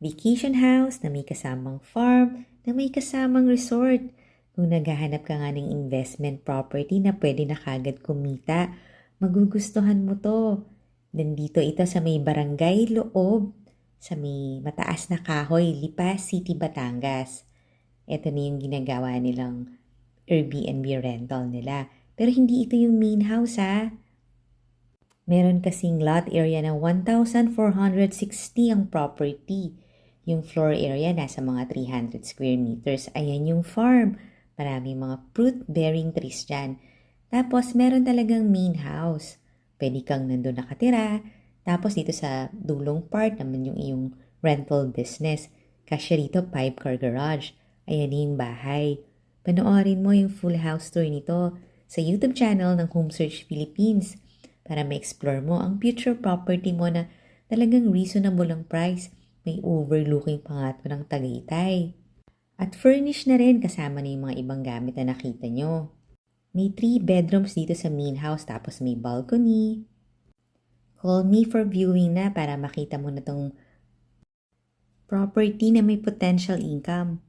vacation house na may kasamang farm, na may kasamang resort. Kung naghahanap ka nga ng investment property na pwede na kagad kumita, magugustuhan mo to. Nandito ito sa may barangay loob, sa may mataas na kahoy, Lipa City, Batangas. Ito na yung ginagawa nilang Airbnb rental nila. Pero hindi ito yung main house ha. Meron kasing lot area na 1,460 ang property. Yung floor area nasa mga 300 square meters. Ayan yung farm. Maraming mga fruit-bearing trees dyan. Tapos meron talagang main house. Pwede kang nandun nakatira. Tapos dito sa dulong part naman yung iyong rental business. Kasya rito 5-car garage. Ayan yung bahay. Panoorin mo yung full house tour nito sa YouTube channel ng Home Search Philippines para ma-explore mo ang future property mo na talagang reasonable ang price. May overlooking pa nga ito ng Tagaytay. At furnished na rin kasama na yung mga ibang gamit na nakita nyo. May 3 bedrooms dito sa main house tapos may balcony. Call me for viewing na para makita mo na tong property na may potential income.